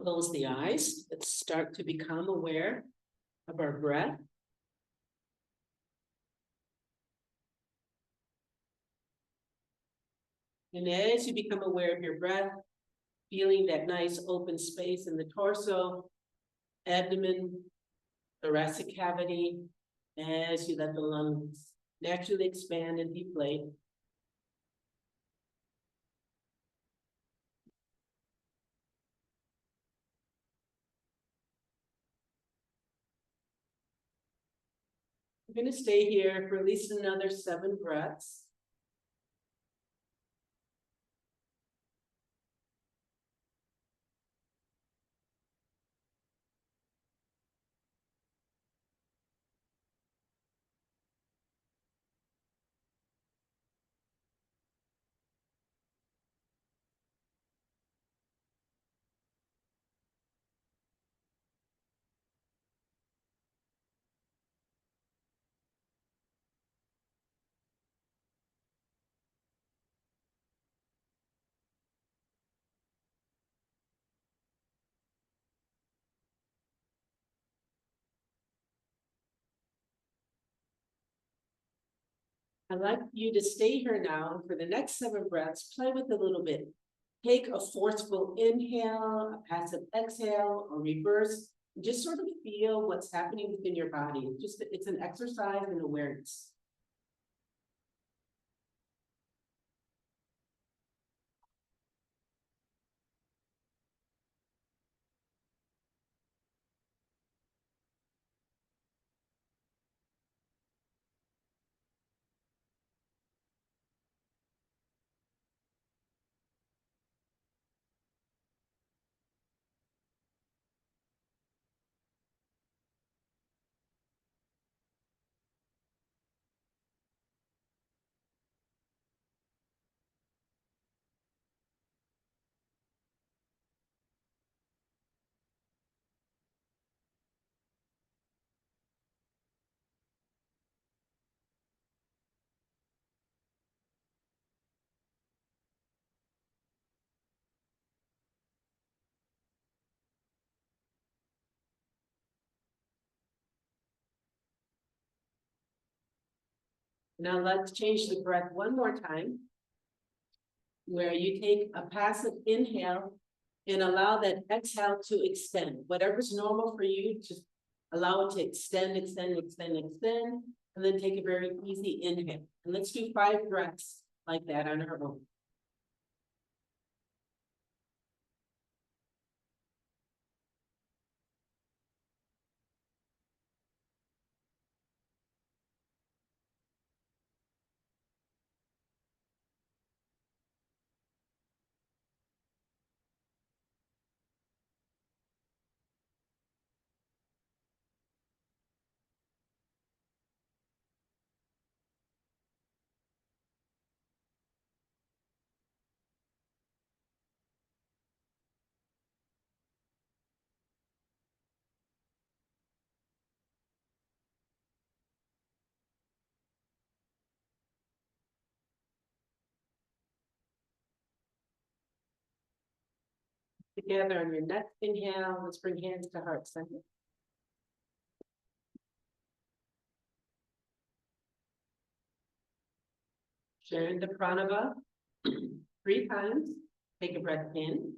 Close the eyes. Let's start to become aware of our breath. And as you become aware of your breath, feeling that nice open space in the torso, abdomen, thoracic cavity, as you let the lungs naturally expand and deflate. We're going to stay here for at least another 7 breaths. I'd like you to stay here now, and for the next 7 breaths, play with it a little bit. Take a forceful inhale, a passive exhale, or reverse. Just sort of feel what's happening within your body. It's an exercise in awareness. Now let's change the breath one more time, where you take a passive inhale and allow that exhale to extend. Whatever's normal for you, just allow it to extend, extend, extend, extend, and then take a very easy inhale. And let's do 5 breaths like that on our own. Together on your next inhale, let's bring hands to heart center. Sharing the pranava 3 times. Take a breath in.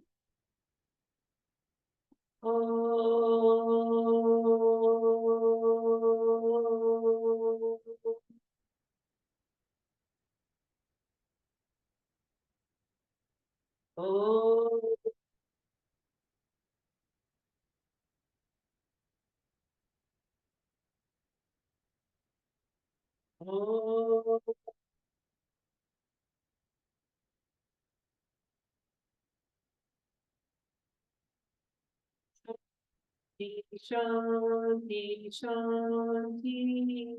Shanti, Shanti.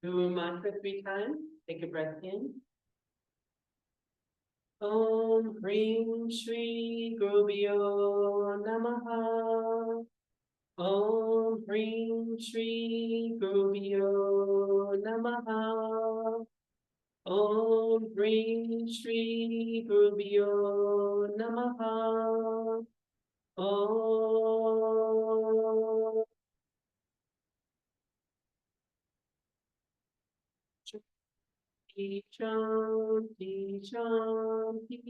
Do a mantra 3 times. Take a breath in. Om Hrim Shri Gurubhyo Namaha. Om Hrim Shri Gurubhyo Namaha. Om Hrim Shri Gurubhyo Namaha. Om Shanti Shanti.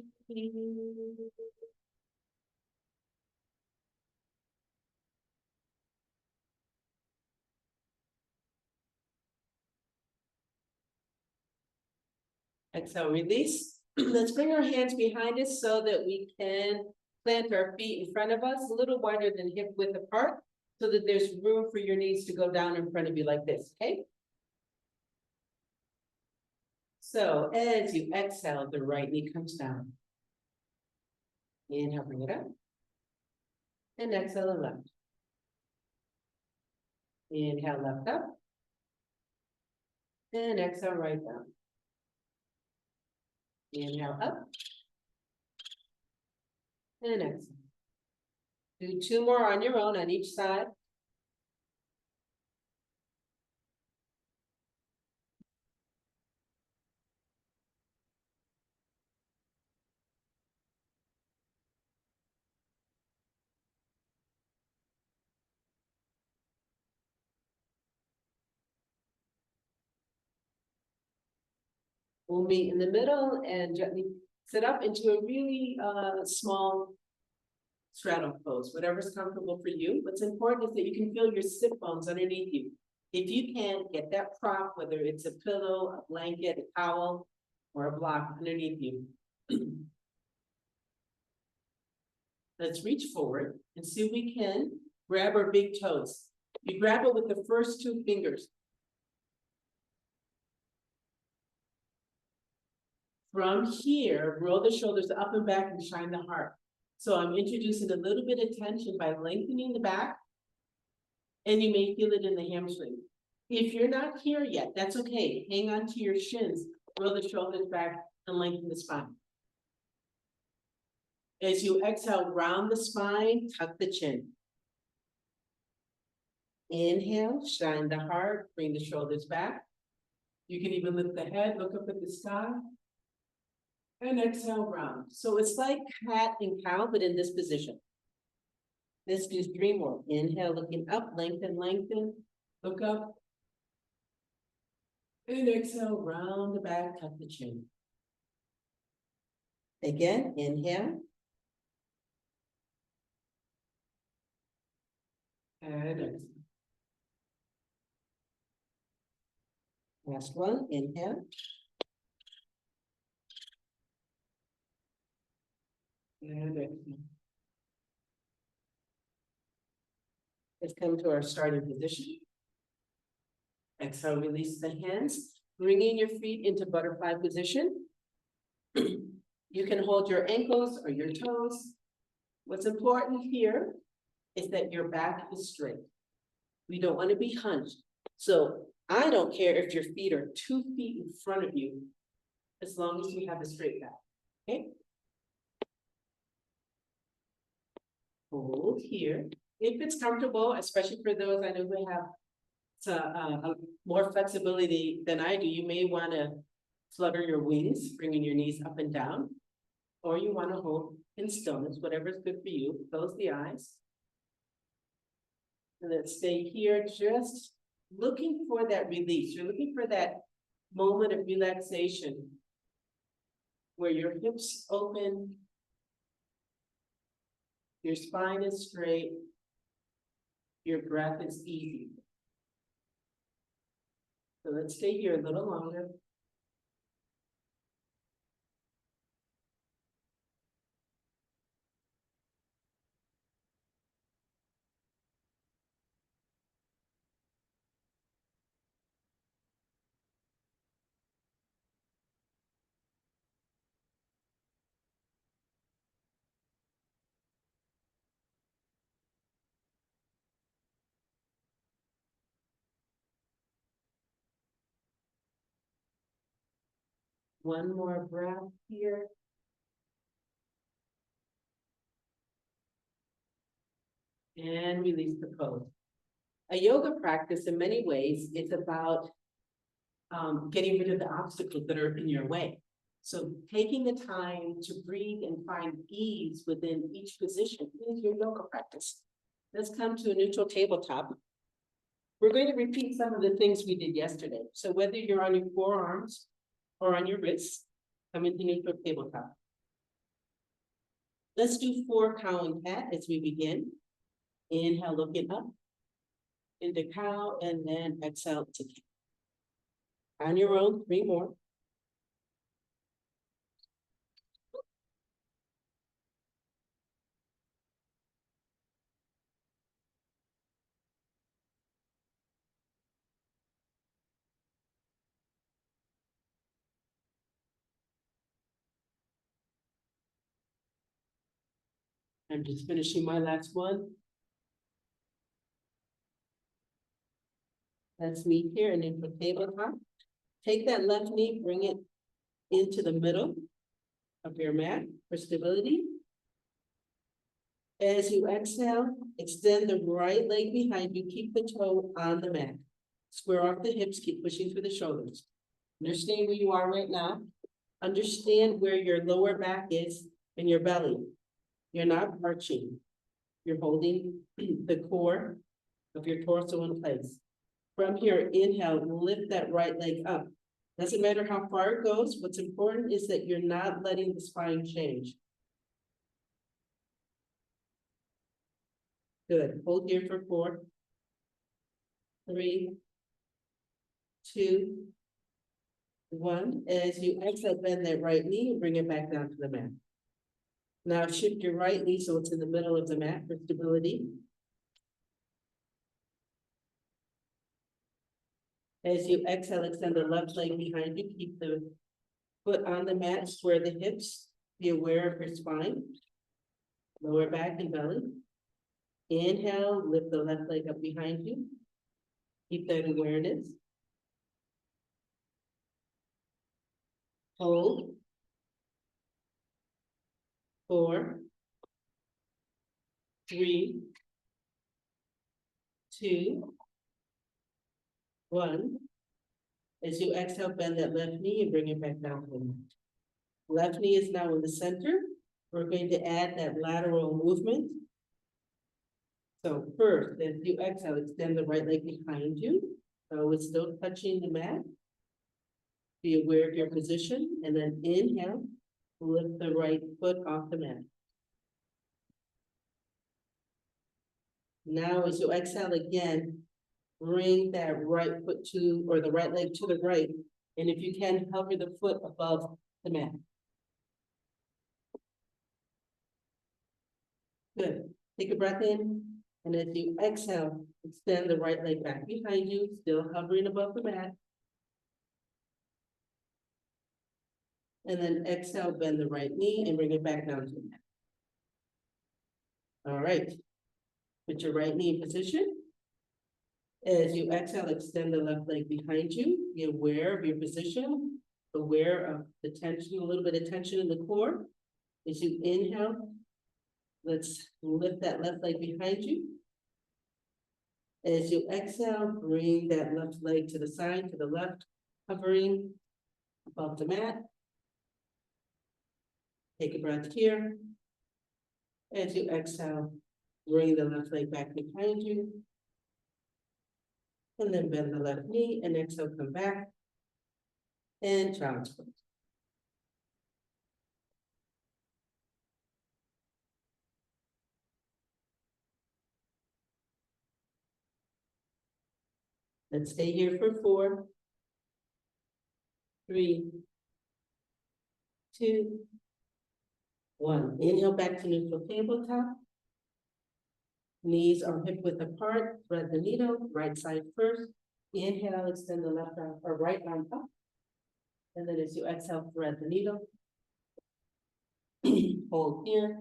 Exhale, release. Let's bring our hands behind us so that we can plant our feet in front of us, a little wider than hip width apart, so that there's room for your knees to go down in front of you like this, okay? So as you exhale, the right knee comes down. Inhale, bring it up. And exhale, the left. Inhale, left up. And exhale, right down. Inhale, up. And exhale. Do two more on your own on each side. We'll meet in the middle and gently sit up into a really small straddle pose, whatever's comfortable for you. What's important is that you can feel your sit bones underneath you. If you can't, get that prop, whether it's a pillow, a blanket, a towel, or a block underneath you. Let's reach forward and see if we can grab our big toes. You grab it with the first two fingers. From here, roll the shoulders up and back and shine the heart. So I'm introducing a little bit of tension by lengthening the back, and you may feel it in the hamstring. If you're not here yet, that's okay. Hang on to your shins, roll the shoulders back, and lengthen the spine. As you exhale, round the spine, tuck the chin. Inhale, shine the heart, bring the shoulders back. You can even lift the head, look up at the sky. And exhale, round. So it's like cat and cow, but in this position. Let's do three more. Inhale, looking up, lengthen, lengthen. Look up. And exhale, round the back, tuck the chin. Again, inhale. And exhale. Last one, inhale. And exhale. Let's come to our starting position. Exhale, release the hands. Bringing your feet into butterfly position. You can hold your ankles or your toes. What's important here is that your back is straight. We don't want to be hunched. So I don't care if your feet are 2 feet in front of you, as long as you have a straight back, okay? Hold here. If it's comfortable, especially for those I know who have more flexibility than I do, you may want to flutter your wings, bringing your knees up and down, or you want to hold in stillness, whatever is good for you. Close the eyes. And let's stay here, just looking for that release. You're looking for that moment of relaxation where your hips open, your spine is straight, your breath is easy. So let's stay here a little longer. One more breath here. And release the pose. A yoga practice in many ways is about getting rid of the obstacles that are in your way. So taking the time to breathe and find ease within each position is your yoga practice. Let's come to a neutral tabletop. We're going to repeat some of the things we did yesterday. So whether you're on your forearms or on your wrists, come into neutral tabletop. Let's do 4 cow and cat as we begin. Inhale, looking up into cow, and then exhale to cat. On your own, 3 more. I'm just finishing my last one. Let's meet here and then for tabletop. Take that left knee, bring it into the middle of your mat for stability. As you exhale, extend the right leg behind you, keep the toe on the mat. Square off the hips, keep pushing through the shoulders. Understand where you are right now. Understand where your lower back is and your belly. You're not arching. You're holding the core of your torso in place. From here, inhale, lift that right leg up. Doesn't matter how far it goes. What's important is that you're not letting the spine change. Good. Hold here for 4, 3, 2, 1. As you exhale, bend that right knee and bring it back down to the mat. Now shift your right knee so it's in the middle of the mat for stability. As you exhale, extend the left leg behind you. Keep the foot on the mat, square the hips. Be aware of your spine, lower back and belly. Inhale, lift the left leg up behind you. Keep that awareness. Hold. 4, 3, 2, 1. As you exhale, bend that left knee and bring it back down to the mat. Left knee is now in the center. We're going to add that lateral movement. So first, as you exhale, extend the right leg behind you. So it's still touching the mat. Be aware of your position, and then inhale, lift the right foot off the mat. Now, as you exhale again, bring that right foot to, or the right leg to the right. And if you can, hover the foot above the mat. Good. Take a breath in. And as you exhale, extend the right leg back behind you, still hovering above the mat. And then exhale, bend the right knee and bring it back down to the mat. All right. Put your right knee in position. As you exhale, extend the left leg behind you. Be aware of your position, aware of the tension, a little bit of tension in the core. As you inhale, let's lift that left leg behind you. As you exhale, bring that left leg to the side, to the left, hovering above the mat. Take a breath here. As you exhale, bring the left leg back behind you. And then bend the left knee and exhale, come back. And child's pose. Let's stay here for 4, 3, 2, 1. Inhale back to neutral tabletop. Knees are hip width apart. Thread the needle, right side first. Inhale, extend the left arm or right arm up. And then as you exhale, thread the needle. Hold here.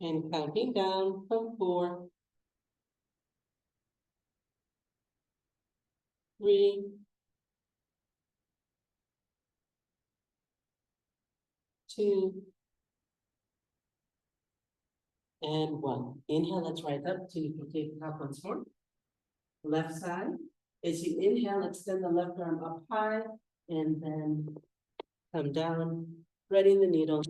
And counting down from 4, 3, 2, and 1. Inhale, let's rise up to neutral tabletop once more. Left side. As you inhale, extend the left arm up high and then come down, threading the needle.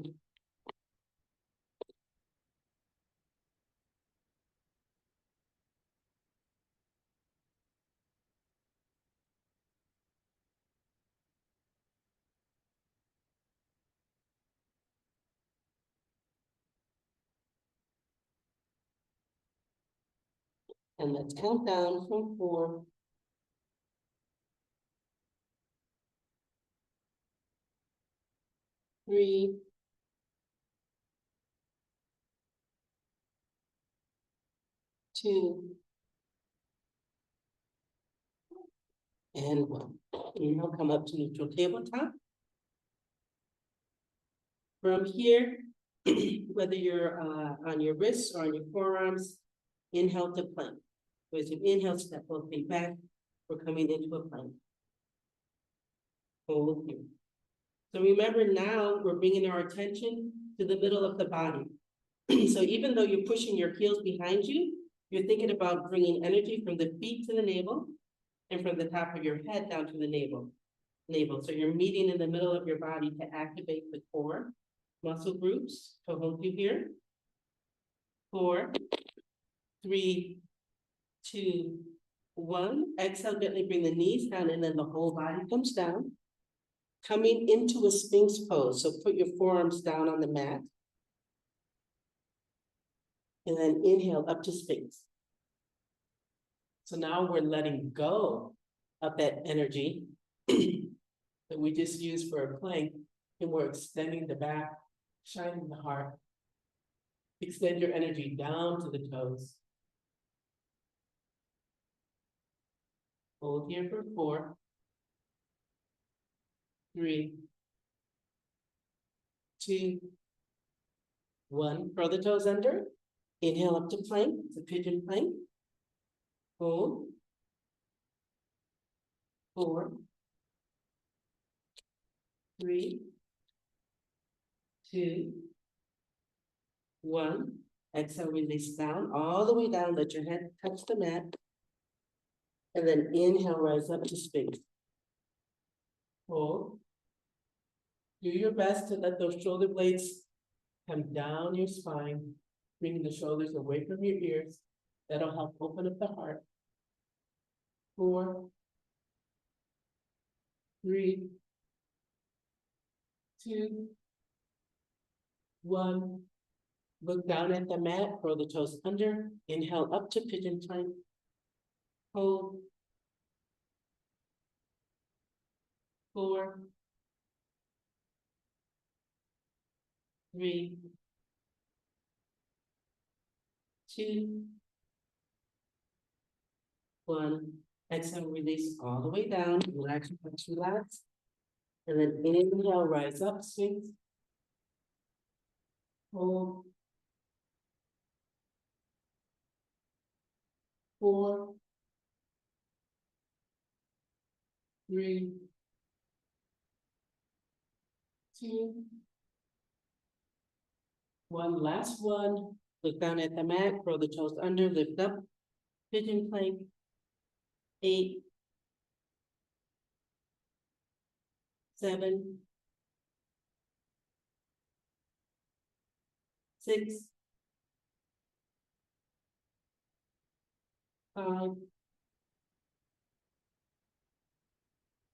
And let's count down from 4, 3, 2, and 1. Inhale, come up to neutral tabletop. From here, whether you're on your wrists or on your forearms, inhale to plank. So as you inhale, step both feet back. We're coming into a plank. Hold here. So remember now, we're bringing our attention to the middle of the body. So even though you're pushing your heels behind you, you're thinking about bringing energy from the feet to the navel and from the top of your head down to the navel. So you're meeting in the middle of your body to activate the core muscle groups. So hold you here. 4, 3, 2, 1. Exhale, gently bring the knees down and then the whole body comes down. Coming into a Sphinx pose. So put your forearms down on the mat. And then inhale up to Sphinx. So now we're letting go of that energy that we just used for a plank, and we're extending the back, shining the heart. Extend your energy down to the toes. Hold here for 4, 3, 2, 1. Curl the toes under. Inhale up to plank. It's a pigeon plank. Hold. 4, 3, 2, 1. Exhale, release down, all the way down. Let your head touch the mat. And then inhale, rise up to Sphinx. Hold. Do your best to let those shoulder blades come down your spine, bringing the shoulders away from your ears. That'll help open up the heart. 4, 3, 2, 1. Look down at the mat, curl the toes under. Inhale up to pigeon plank. Hold. 4, 3, 2, 1. Exhale, release all the way down. Relax, relax. And then inhale, rise up, Sphinx. Hold. 4, 3, 2, 1. Last one. Look down at the mat, curl the toes under, lift up, pigeon plank. 8, 7, 6, 5,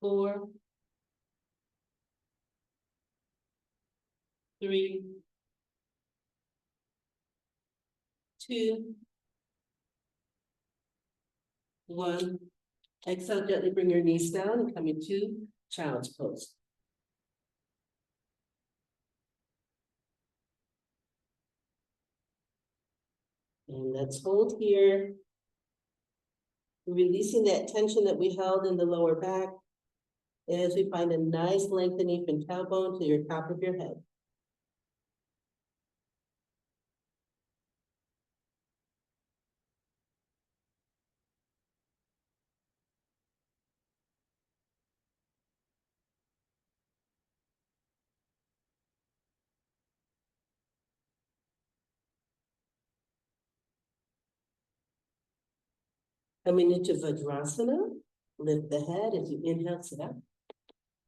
4, 3, 2, 1. Exhale, gently bring your knees down and come into child's pose. And let's hold here. Releasing that tension that we held in the lower back as we find a nice lengthening from tailbone to your top of your head. Coming into Vajrasana, lift the head as you inhale, sit up.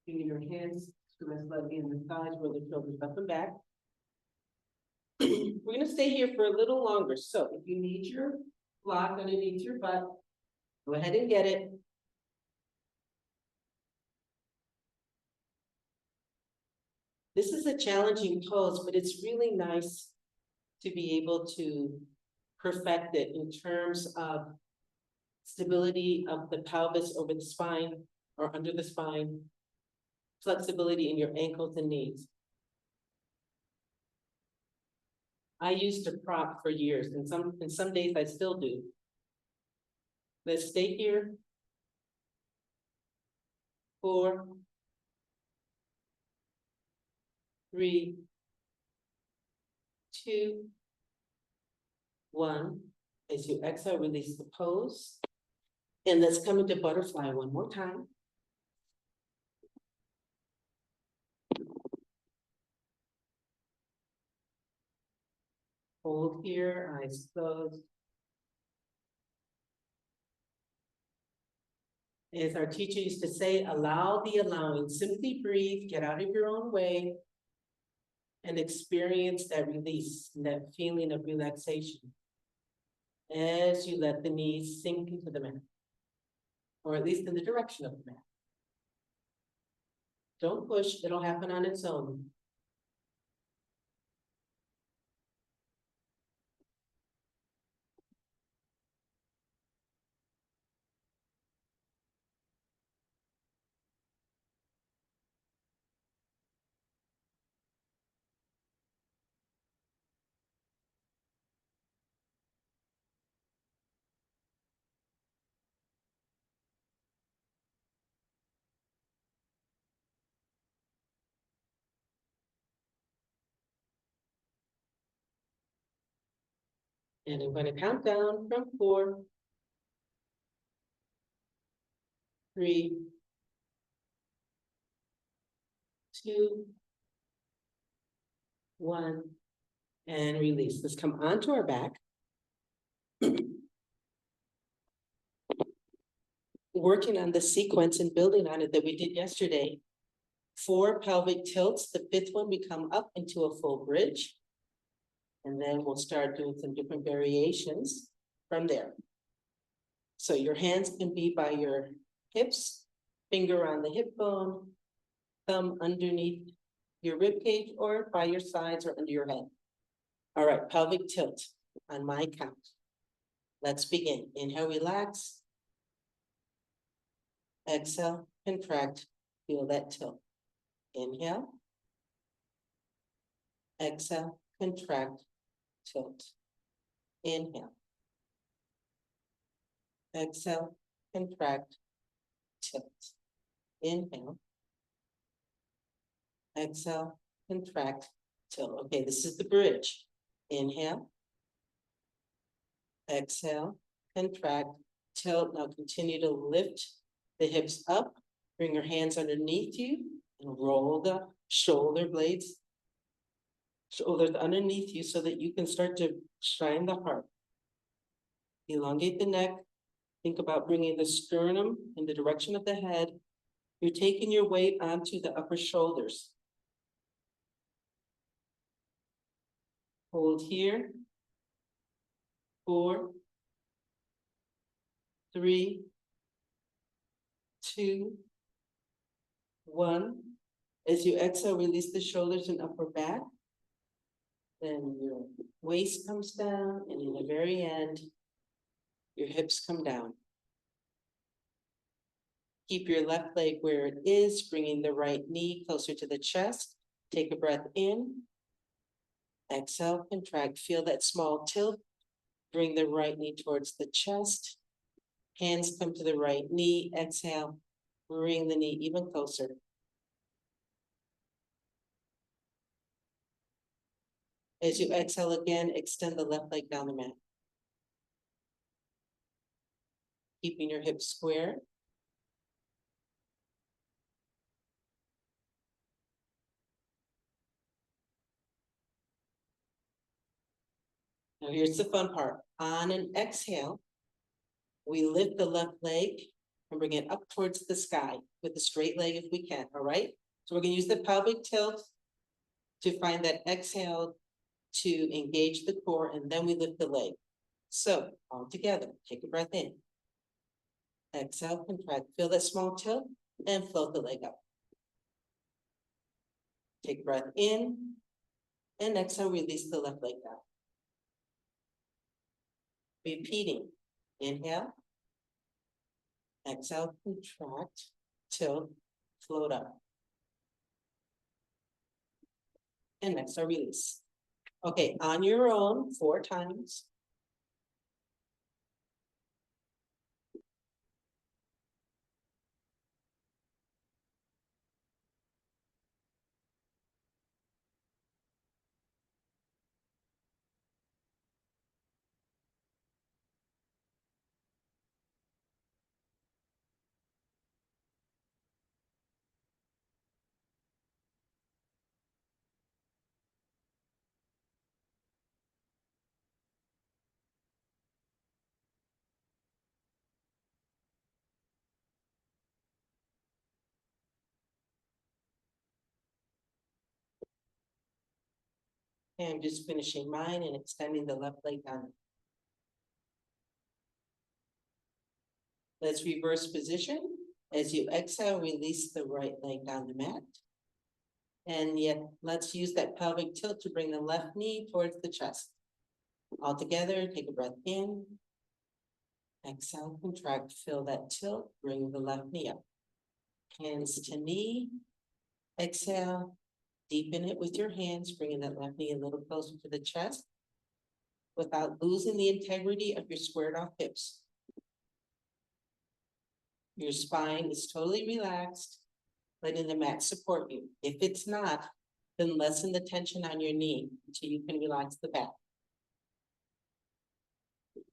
Bring your hands to rest lightly on the thighs, roll the shoulders up and back. We're gonna stay here for a little longer, so if you need your block underneath your butt, go ahead and get it. This is a challenging pose, but it's really nice to be able to perfect it in terms of stability of the pelvis over the spine or under the spine, flexibility in your ankles and knees. I used a prop for years, and some days I still do. Let's stay here. 4, 3, 2, 1. As you exhale, release the pose. And let's come into butterfly one more time. Hold here, eyes closed. As our teacher used to say, allow the allowing. Simply breathe, get out of your own way, and experience that release, that feeling of relaxation as you let the knees sink into the mat, or at least in the direction of the mat. Don't push, it'll happen on its own. And I'm going to count down from 4, 3, 2, 1, and release. Let's come onto our back. Working on the sequence and building on it that we did yesterday. 4 pelvic tilts. The 5th one, we come up into a full bridge. And then we'll start doing some different variations from there. So your hands can be by your hips, finger on the hip bone, thumb underneath your rib cage, or by your sides or under your head. All right, pelvic tilt on my count. Let's begin. Inhale, relax. Exhale, contract. Feel that tilt. Inhale. Exhale, contract, tilt. Inhale. Exhale, contract, tilt. Inhale. Exhale, contract, tilt. Okay, this is the bridge. Inhale. Exhale, contract, tilt. Now continue to lift the hips up. Bring your hands underneath you and roll the shoulder blades, shoulders underneath you so that you can start to shine the heart. Elongate the neck. Think about bringing the sternum in the direction of the head. You're taking your weight onto the upper shoulders. Hold here. 4, 3, 2, 1. As you exhale, release the shoulders and upper back. Then your waist comes down, and in the very end, your hips come down. Keep your left leg where it is, bringing the right knee closer to the chest. Take a breath in. Exhale, contract. Feel that small tilt. Bring the right knee towards the chest. Hands come to the right knee. Exhale. Bring the knee even closer. As you exhale again, extend the left leg down the mat. Keeping your hips square. Now here's the fun part. On an exhale, We lift the left leg and bring it up towards the sky with the straight leg if we can, all right? So we're gonna use the pelvic tilt to find that exhale to engage the core, and then we lift the leg. So all together, take a breath in. Exhale, contract, feel that small tilt and float the leg up. Take a breath in and exhale, release the left leg down. Repeating, inhale, exhale, contract, tilt, float up. And exhale, release. Okay, on your own, 4 times. And I'm just finishing mine and extending the left leg down. Let's reverse position. As you exhale, release the right leg down the mat. And yet, let's use that pelvic tilt to bring the left knee towards the chest. All together, take a breath in. Exhale, contract, feel that tilt, bring the left knee up. Hands to knee. Exhale, deepen it with your hands, bringing that left knee a little closer to the chest without losing the integrity of your squared off hips. Your spine is totally relaxed, letting the mat support you. If it's not, then lessen the tension on your knee until you can relax the back.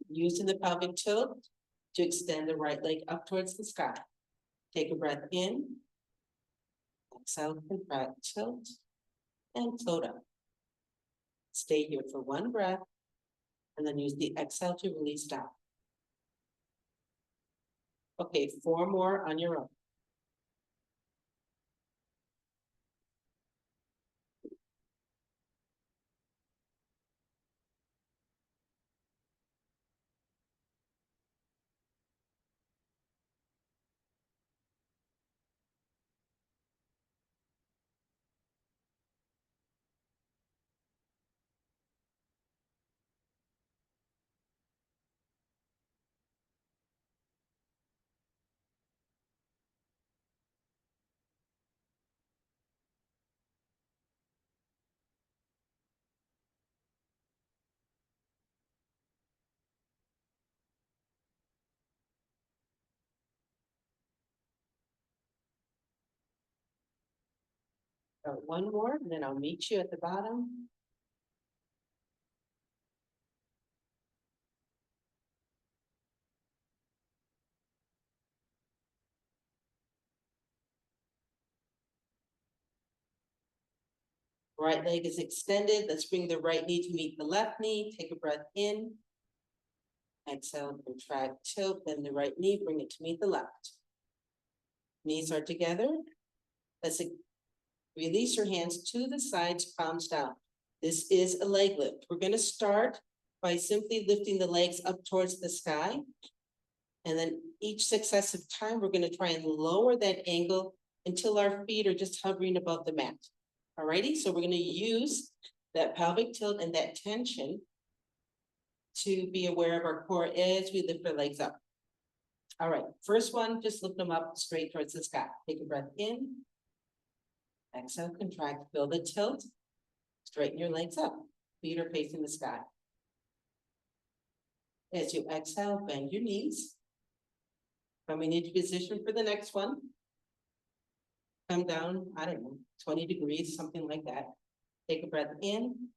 Using the pelvic tilt to extend the right leg up towards the sky. Take a breath in. Exhale, contract, tilt, and float up. Stay here for 1 breath, and then use the exhale to release down. Okay, 4 more on your own. Got 1 more, and then I'll meet you at the bottom. Right leg is extended. Let's bring the right knee to meet the left knee. Take a breath in. Exhale, contract, tilt, bend the right knee, bring it to meet the left. Knees are together. Let's release your hands to the sides, palms down. This is a leg lift. We're gonna start by simply lifting the legs up towards the sky. And then each successive time, we're gonna try and lower that angle until our feet are just hovering above the mat. Alrighty, so we're gonna use that pelvic tilt and that tension to be aware of our core as we lift our legs up. All right, first one, just lift them up straight towards the sky. Take a breath in. Exhale, contract, feel the tilt. Straighten your legs up. Feet are facing the sky. As you exhale, bend your knees. Coming into position for the next one. Come down, I don't know, 20 degrees, something like that. Take a breath in.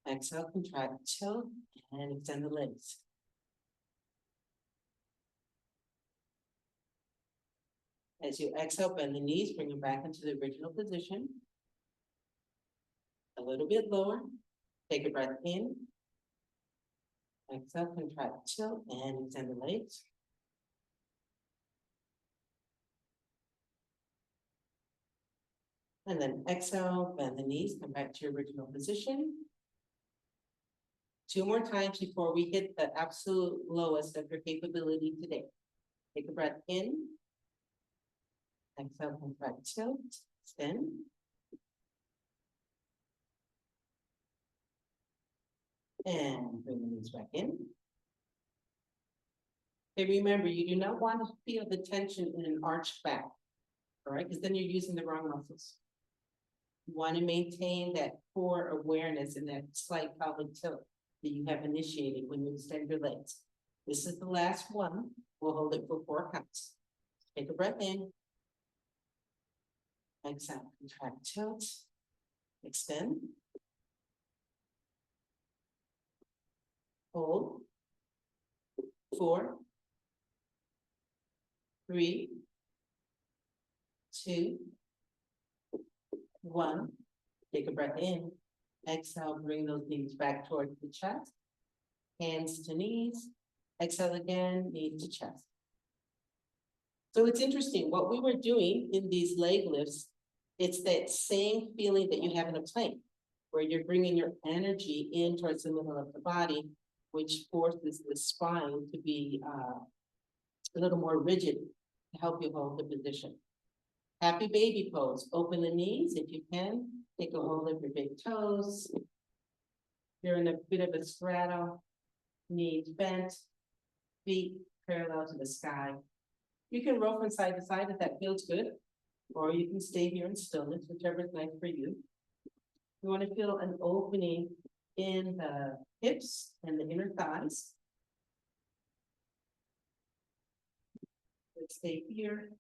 Exhale, contract, tilt, and extend the legs. As you exhale, bend the knees, bring them back into the original position. A little bit lower. Take a breath in. Exhale, contract, tilt, and extend the legs. And then exhale, bend the knees, come back to your original position. 2 more times before we hit the absolute lowest of your capability today. Take a breath in. Exhale, contract, tilt, extend. And bring the knees back in. Okay, remember, you do not want to feel the tension in an arched back, all right? Because then you're using the wrong muscles. You want to maintain that core awareness and that slight pelvic tilt that you have initiated when you extend your legs. This is the last one. We'll hold it for 4 counts. Take a breath in. Exhale, contract, tilt, extend. Hold. 4, 3, 2, 1. Take a breath in. Exhale, bring those knees back towards the chest. Hands to knees. Exhale again, knees to chest. So it's interesting, what we were doing in these leg lifts, it's that same feeling that you have in a plank, where you're bringing your energy in towards the middle of the body, which forces the spine to be a little more rigid to help you hold the position. Happy baby pose. Open the knees if you can. Take a hold of your big toes. You're in a bit of a straddle. Knees bent. Feet parallel to the sky. You can roll from side to side if that feels good, or you can stay here in stillness, whichever is nice for you. You want to feel an opening in the hips and the inner thighs. Let's stay here.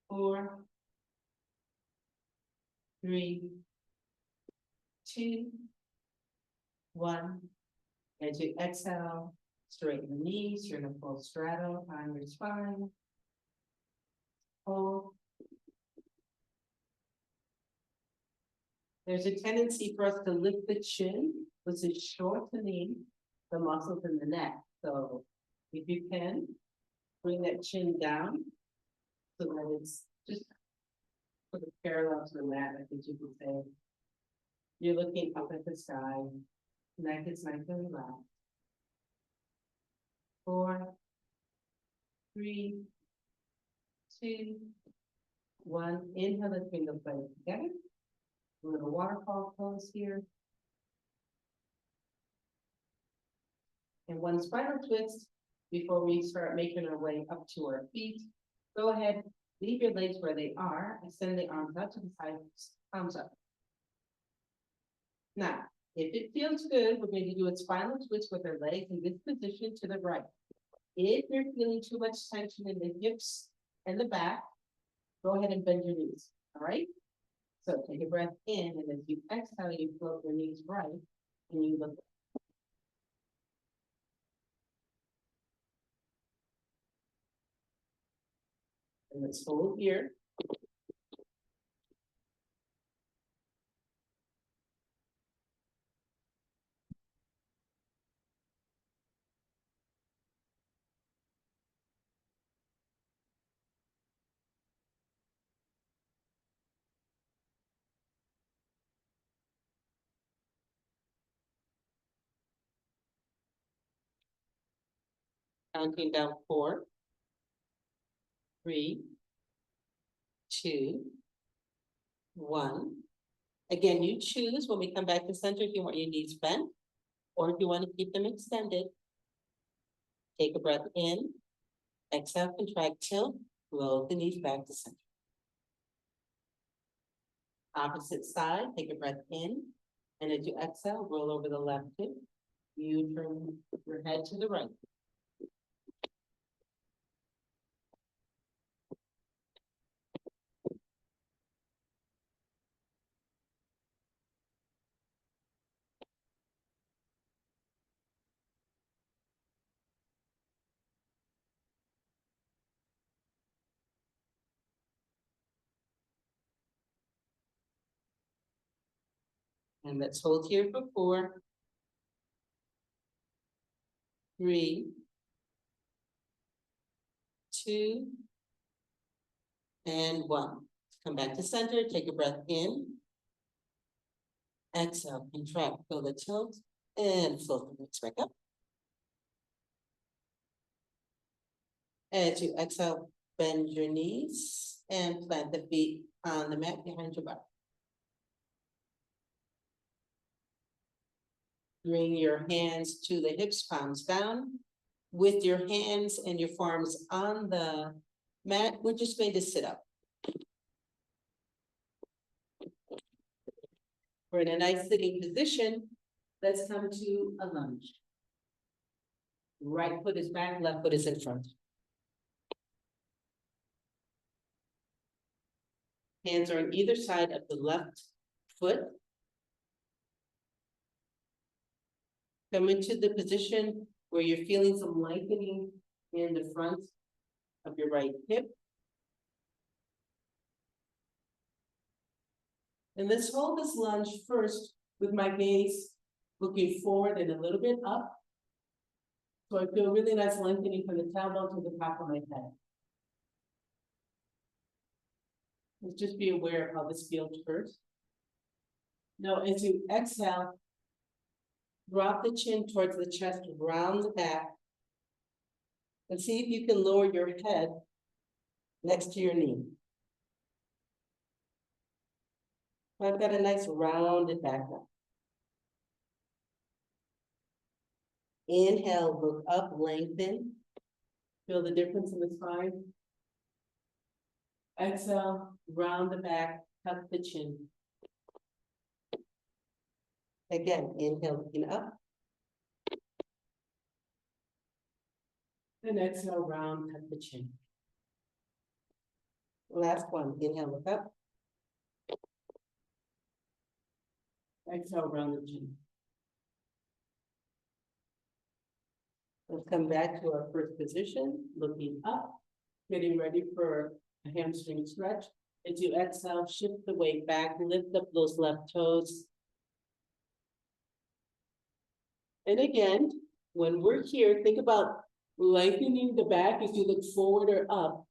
4, 3, 2, 1. As you exhale, straighten the knees. You're in a full straddle on your spine. Hold. There's a tendency for us to lift the chin, which is shortening the muscles in the neck. So if you can, bring that chin down so that it's just sort of parallel to the mat, I think you could say. You're looking up at the sky, neck is nice and relaxed. 4, 3, 2, 1. Inhale, let's bring the legs together. A little waterfall pose here. And one spinal twist before we start making our way up to our feet. Go ahead, leave your legs where they are, extend the arms out to the side, palms up. Now, if it feels good, we're going to do a spinal twist with our legs in this position to the right. If you're feeling too much tension in the hips and the back, go ahead and bend your knees, all right? So take a breath in, and as you exhale, you float your knees right, and you look. And let's hold here. Counting down 4, 3, 2, 1. Again, you choose when we come back to center if you want your knees bent or if you want to keep them extended. Take a breath in, exhale, contract, tilt, roll the knees back to center. Opposite side, take a breath in, and as you exhale, roll over the left hip. You turn your head to the right. And let's hold here for 4, 3, 2, and 1. Come back to center, take a breath in. Exhale, contract, feel the tilt, and float the legs back up. As you exhale, bend your knees and plant the feet on the mat behind your back. Bring your hands to the hips, palms down. With your hands and your forearms on the mat, we're just going to sit up. We're in a nice sitting position. Let's come to a lunge. Right foot is back, left foot is in front. Hands are on either side of the left foot. Come into the position where you're feeling some lengthening in the front of your right hip. And let's hold this lunge first with my gaze looking forward and a little bit up. So I feel really nice lengthening from the tailbone to the top of my head. Let's just be aware of how this feels first. Now, as you exhale, drop the chin towards the chest, round the back, and see if you can lower your head next to your knee. I've got a nice rounded back now. Inhale, look up, lengthen. Feel the difference in the spine. Exhale, round the back, tuck the chin. Again, inhale, looking up. And exhale, round, tuck the chin. Last one, inhale, look up. Exhale, round the chin. Let's come back to our first position, looking up, getting ready for a hamstring stretch. As you exhale, shift the weight back, lift up those left toes. And again, when we're here, think about lengthening the back as you look forward or up.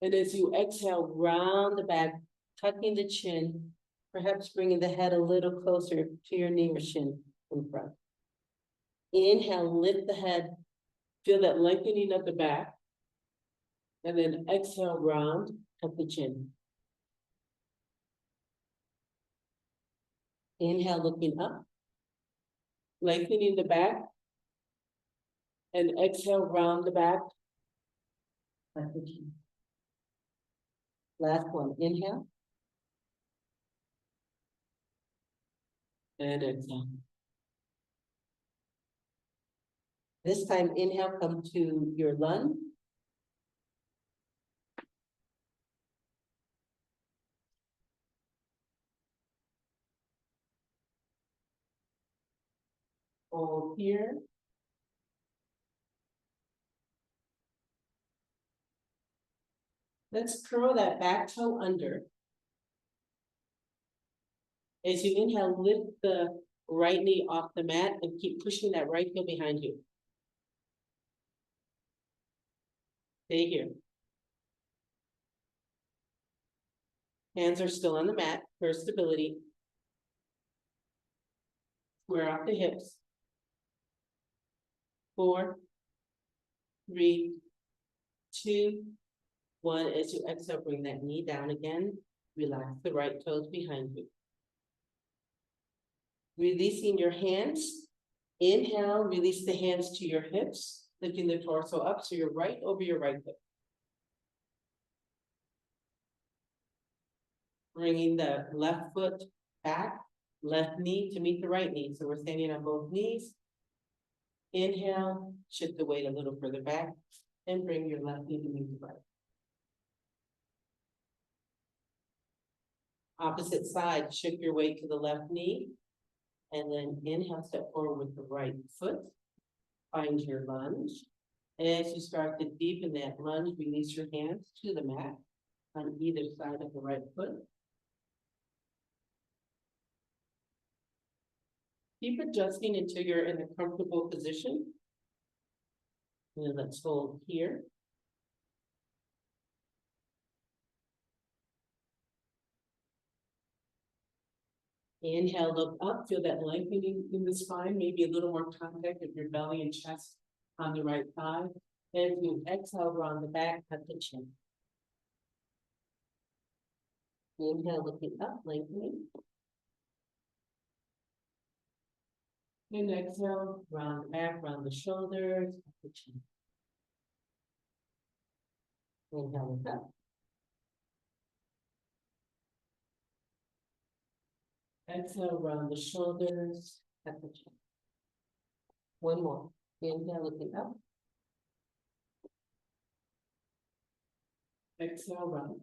And as you exhale, round the back, tucking the chin, perhaps bringing the head a little closer to your knee or shin in front. Inhale, lift the head, feel that lengthening of the back. And then exhale, round, tuck the chin. Inhale, looking up, lengthening the back. And exhale, round the back, tuck the chin. Last one, inhale. And exhale. This time, inhale, come to your lunge. Hold here. Let's curl that back toe under. As you inhale, lift the right knee off the mat and keep pushing that right heel behind you. Stay here. Hands are still on the mat for stability. Square off the hips. 4, 3, 2, 1. As you exhale, bring that knee down again. Relax the right toes behind you. Releasing your hands. Inhale, release the hands to your hips, lifting the torso up so you're right over your right hip. Bringing the left foot back, left knee to meet the right knee. So we're standing on both knees. Inhale, shift the weight a little further back, and bring your left knee to meet the right. Opposite side, shift your weight to the left knee, and then inhale, step forward with the right foot. Find your lunge. And as you start to deepen that lunge, release your hands to the mat on either side of the right foot. Keep adjusting until you're in a comfortable position. And let's hold here. Inhale, look up, feel that lengthening in the spine, maybe a little more contact of your belly and chest on the right thigh. And you exhale, round the back, cut the chin. Inhale, looking up, lengthening. And exhale, round the back, round the shoulders, cut the chin. Inhale, look up. Exhale, round the shoulders, cut the chin. One more. Inhale, looking up. Exhale, round.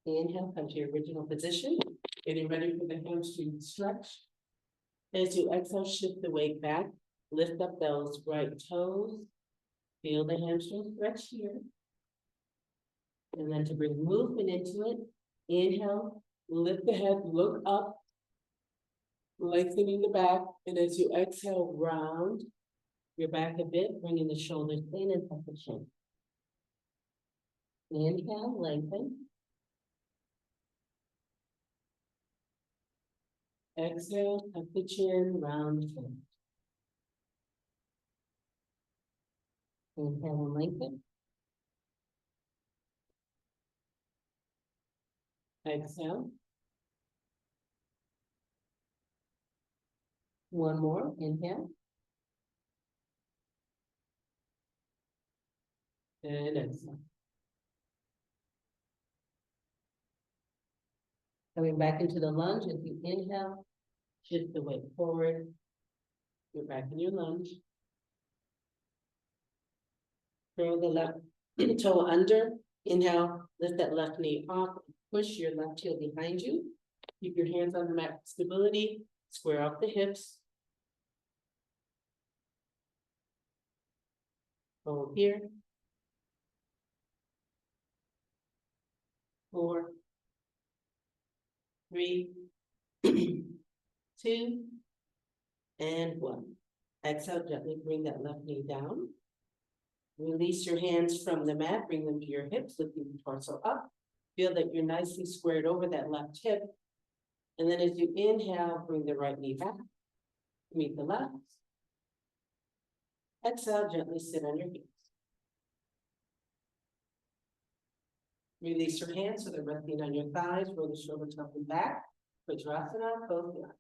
Inhale, come to your original position. Getting ready for the hamstring stretch. As you exhale, shift the weight back. Lift up those right toes. Feel the hamstring stretch here. And then to bring movement into it, inhale, lift the head, look up, lengthening the back. And as you exhale, round your back a bit, bringing the shoulders in and tuck the chin. Inhale, lengthen. Exhale, tuck the chin, round the chin. Inhale and lengthen. Exhale. One more, inhale. And exhale. Coming back into the lunge, as you inhale, shift the weight forward. You're back in your lunge. Throw the left toe under. Inhale, lift that left knee off. Push your left heel behind you. Keep your hands on the mat for stability. Square off the hips. Hold here. 4, 3, 2, and 1. Exhale, gently bring that left knee down. Release your hands from the mat, bring them to your hips, lifting the torso up. Feel that you're nicely squared over that left hip. And then as you inhale, bring the right knee back, meet the left. Exhale, gently sit on your heels. Release your hands so they're resting on your thighs, roll the shoulders up and back. Vajrasana, close the eyes.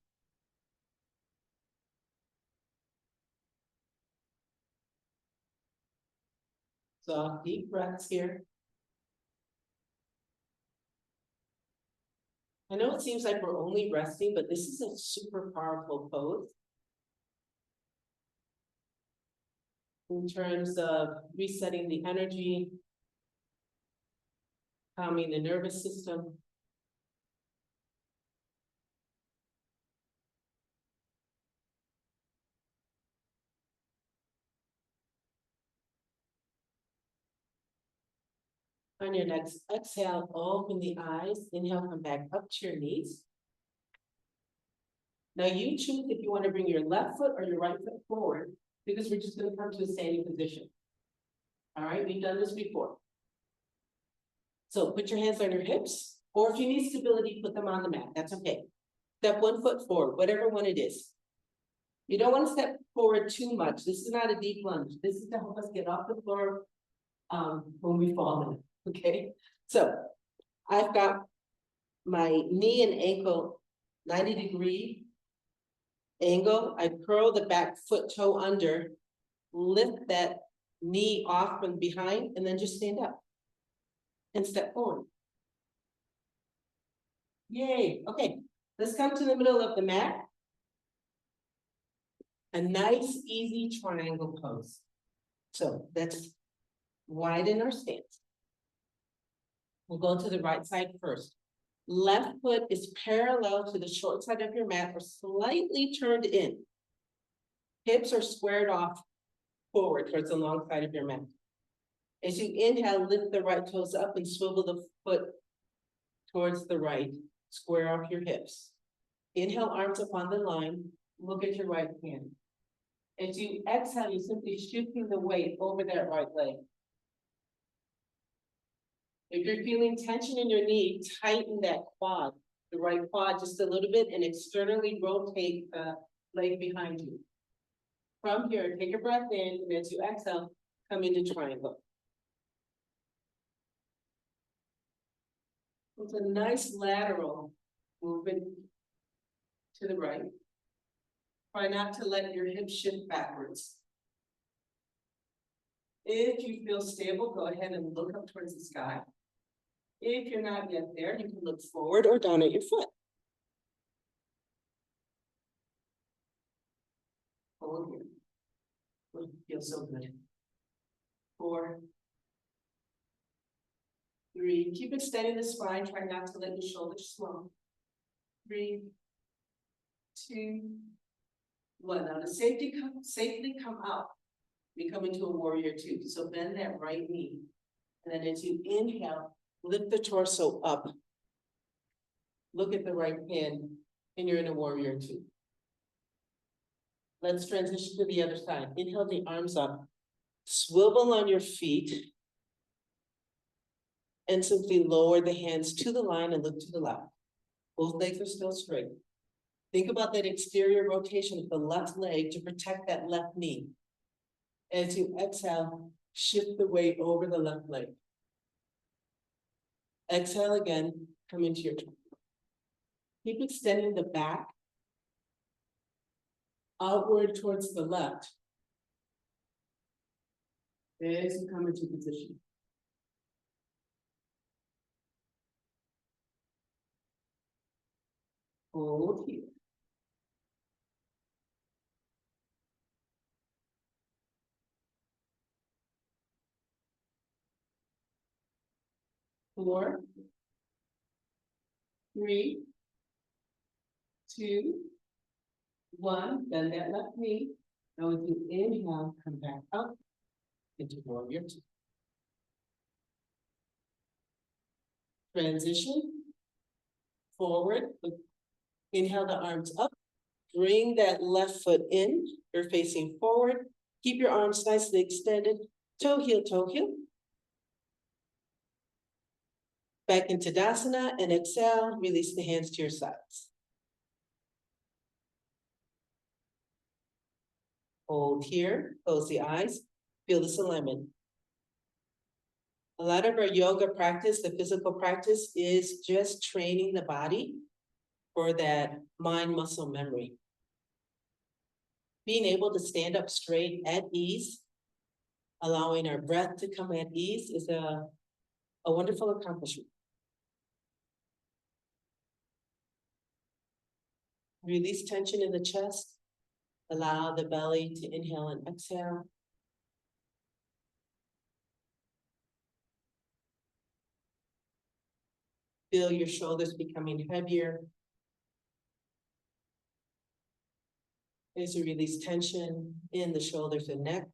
Soft, deep breaths here. I know it seems like we're only resting, but this is a super powerful pose. In terms of resetting the energy, calming the nervous system. On your next exhale, open the eyes. Inhale, come back up to your knees. Now you choose if you want to bring your left foot or your right foot forward, because we're just going to come to a standing position. All right, we've done this before. So put your hands on your hips, or if you need stability, put them on the mat. That's okay. Step one foot forward, whatever one it is. You don't want to step forward too much. This is not a deep lunge. This is to help us get off the floor when we fall in. Okay, so I've got my knee and ankle 90-degree angle. I curl the back foot toe under, lift that knee off from behind, and then just stand up and step forward. Yay, okay, let's come to the middle of the mat. A nice, easy triangle pose. So that's widen our stance. We'll go to the right side first. Left foot is parallel to the short side of your mat or slightly turned in. Hips are squared off forward towards the long side of your mat. As you inhale, lift the right toes up and swivel the foot towards the right. square off your hips. Inhale, arms up on the line, look at your right hand. As you exhale, you're simply shifting the weight over that right leg. If you're feeling tension in your knee, tighten that quad, the right quad just a little bit, and externally rotate the leg behind you. From here, take a breath in, and as you exhale, come into triangle. It's a nice lateral movement to the right. Try not to let your hips shift backwards. If you feel stable, go ahead and look up towards the sky. If you're not yet there, you can look forward or down at your foot. Hold here. It feels so good. 4, 3, keep it steady in the spine, try not to let your shoulders slow. 3, 2, 1. Now to safely come out, we come into a warrior 2. So bend that right knee. And then as you inhale, lift the torso up. Look at the right hand, and you're in a warrior 2. Let's transition to the other side. Inhale the arms up, swivel on your feet, and simply lower the hands to the line and look to the left. Both legs are still straight. Think about that exterior rotation of the left leg to protect that left knee. As you exhale, shift the weight over the left leg. Exhale again, come into your turn. Keep extending the back outward towards the left as you come into position. Hold here. 4, 3, 2, 1. Bend that left knee. Now as you inhale, come back up into warrior 2. Transition forward. Inhale the arms up. Bring that left foot in. You're facing forward. Keep your arms nicely extended. Toe heel, toe heel. Back into Tadasana and exhale. Release the hands to your sides. Hold here. Close the eyes. Feel this alignment. A lot of our yoga practice, the physical practice, is just training the body for that mind-muscle memory. Being able to stand up straight at ease, allowing our breath to come at ease is a wonderful accomplishment. Release tension in the chest. Allow the belly to inhale and exhale. Feel your shoulders becoming heavier. As you release tension in the shoulders and neck.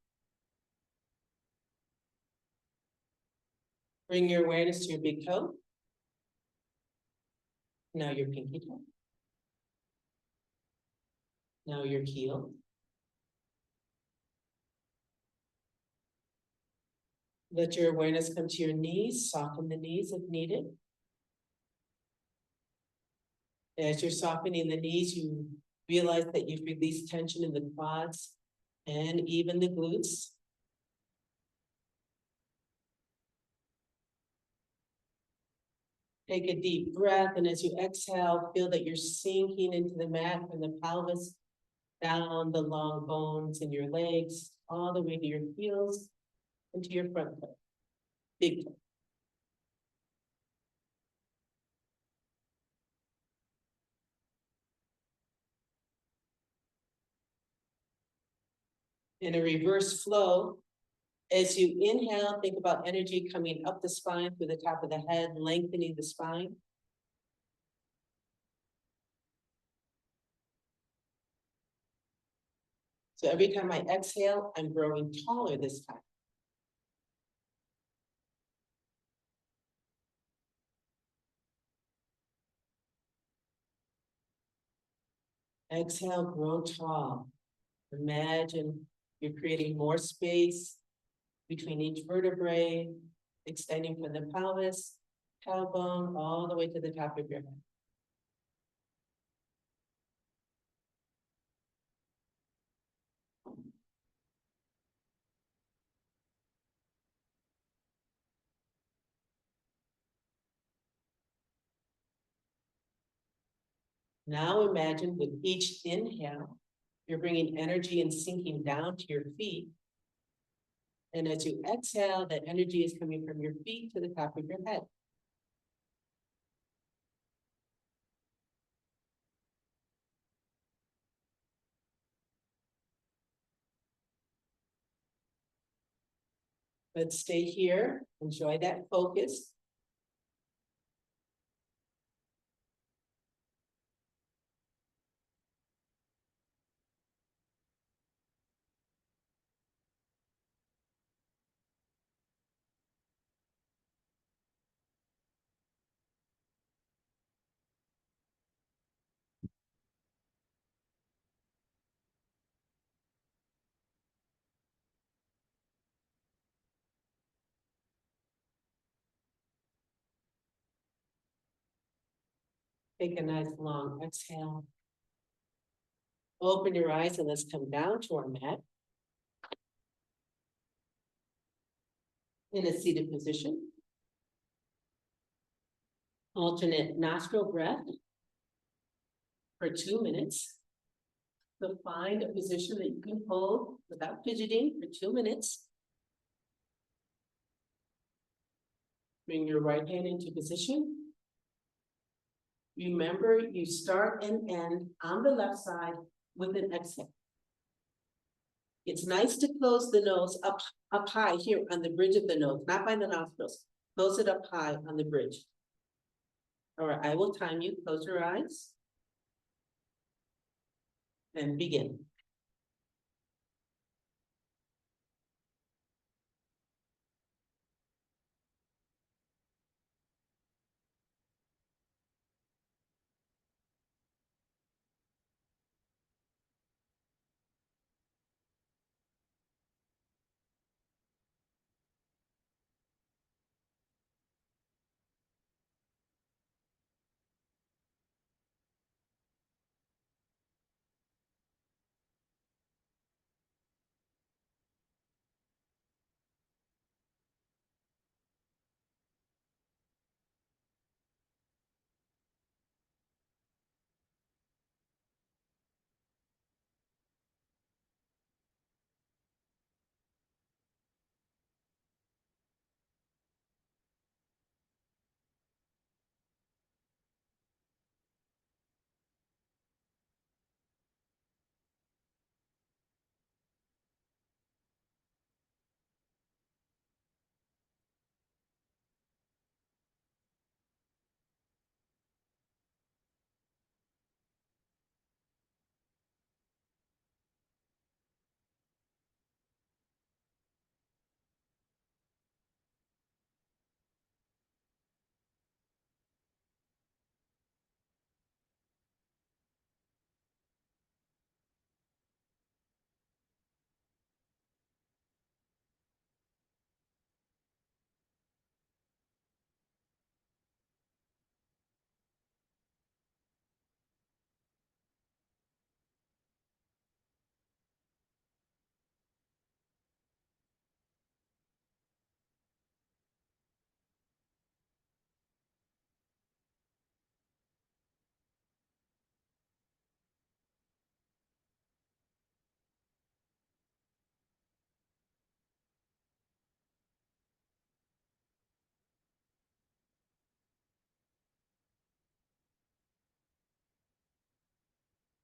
Bring your awareness to your big toe. Now your pinky toe. Now your heel. Let your awareness come to your knees. Soften the knees if needed. As you're softening the knees, you realize that you've released tension in the quads and even the glutes. Take a deep breath, and as you exhale, feel that you're sinking into the mat from the pelvis, down the long bones in your legs, all the way to your heels, and to your front foot. Big toe. In a reverse flow, as you inhale, think about energy coming up the spine through the top of the head, lengthening the spine. So every time I exhale, I'm growing taller this time. Exhale, grow tall. Imagine you're creating more space between each vertebrae, extending from the pelvis, tailbone, all the way to the top of your head. Now imagine with each inhale, you're bringing energy and sinking down to your feet. And as you exhale, that energy is coming from your feet to the top of your head. Let's stay here, enjoy that focus. Take a nice long exhale. Open your eyes and let's come down to our mat. In a seated position. Alternate nostril breath for 2 minutes. So find a position that you can hold without fidgeting for 2 minutes. Bring your right hand into position. Remember, you start and end on the left side with an exhale. It's nice to close the nose up high here on the bridge of the nose, not by the nostrils. Close it up high on the bridge. All right, I will time you. Close your eyes. And begin.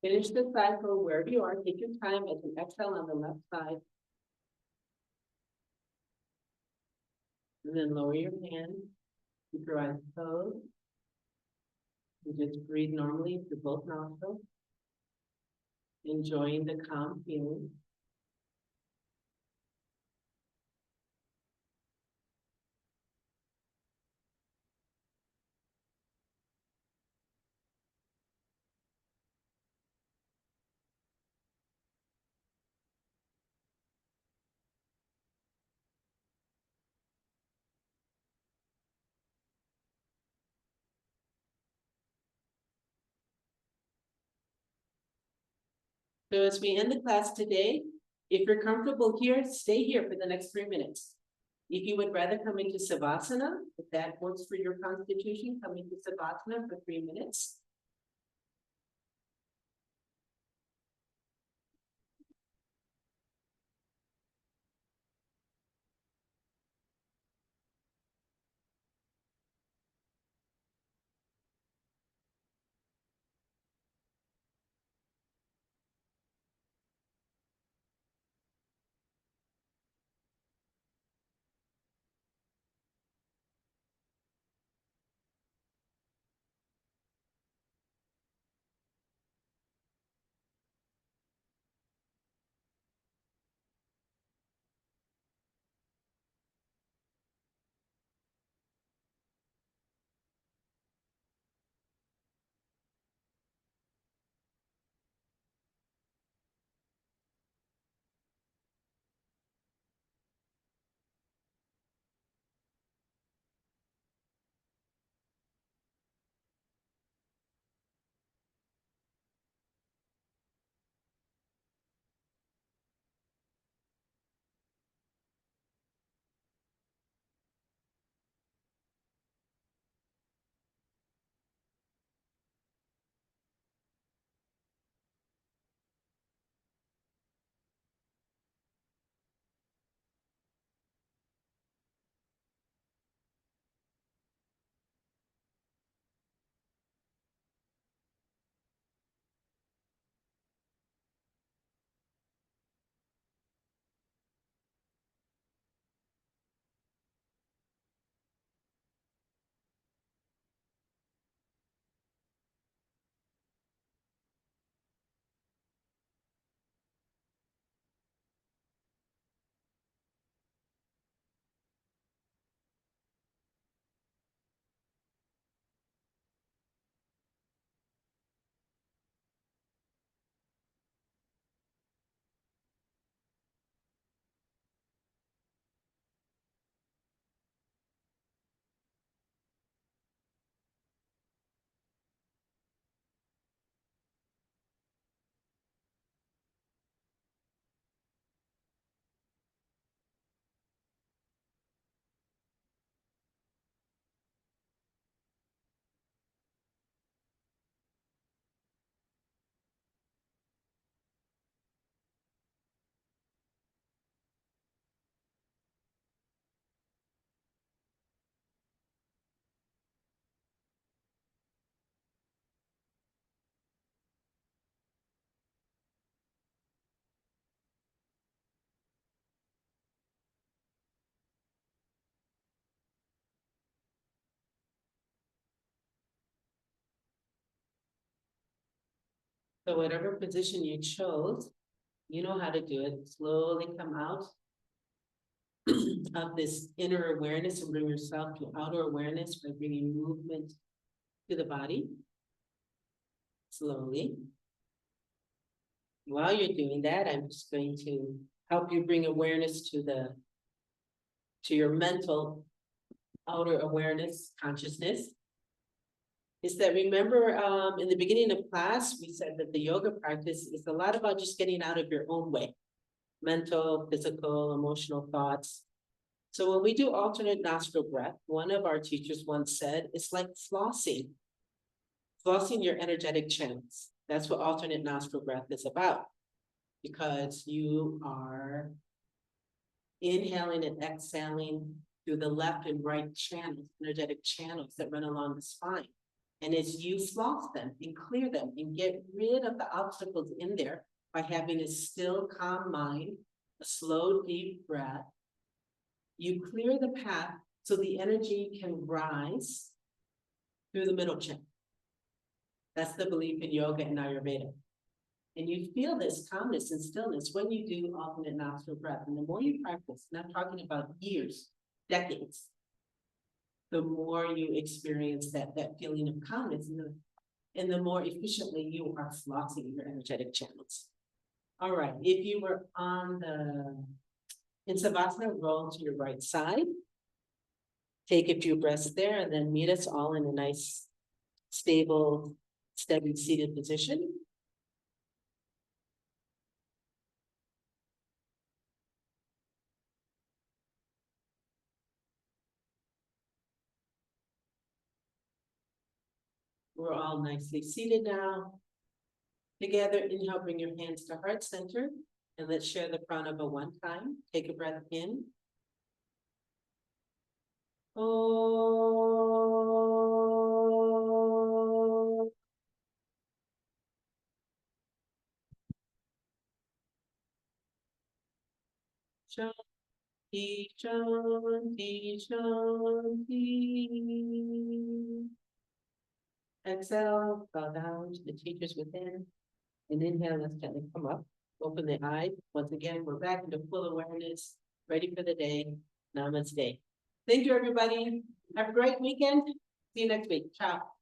Finish the cycle wherever you are. Take your time as you exhale on the left side. And then lower your hand. Keep your eyes closed. And just breathe normally through both nostrils. Enjoying the calm feeling. So as we end the class today, if you're comfortable here, stay here for the next 3 minutes. If you would rather come into Savasana, if that works for your constitution, come into Savasana for 3 minutes. So whatever position you chose, you know how to do it. Slowly come out of this inner awareness and bring yourself to outer awareness by bringing movement to the body. Slowly. While you're doing that, I'm just going to help you bring awareness to your mental outer awareness consciousness. Is that remember in the beginning of class, we said that the yoga practice is a lot about just getting out of your own way, mental, physical, emotional thoughts. So when we do alternate nostril breath, one of our teachers once said, it's like flossing your energetic channels. That's what alternate nostril breath is about, because you are inhaling and exhaling through the left and right channels, energetic channels that run along the spine. And as you floss them and clear them and get rid of the obstacles in there by having a still, calm mind, a slow, deep breath, you clear the path so the energy can rise through the middle channel. That's the belief in yoga and Ayurveda. And you feel this calmness and stillness when you do alternate nostril breath. And the more you practice, and I'm talking about years, decades, the more you experience that feeling of calmness and the more efficiently you are flossing your energetic channels. All right, if you were in Savasana, roll to your right side. Take a few breaths there and then meet us all in a nice, stable, steady seated position. We're all nicely seated now. Together, inhale, bring your hands to heart center, and let's share the pranava one time. Take a breath in. Oh. Shanti, shanti, shanti. Exhale, bow down to the teachers within. And inhale, let's gently come up, open the eyes. Once again, we're back into full awareness, ready for the day. Namaste. Thank you, everybody. Have a great weekend. See you next week. Ciao.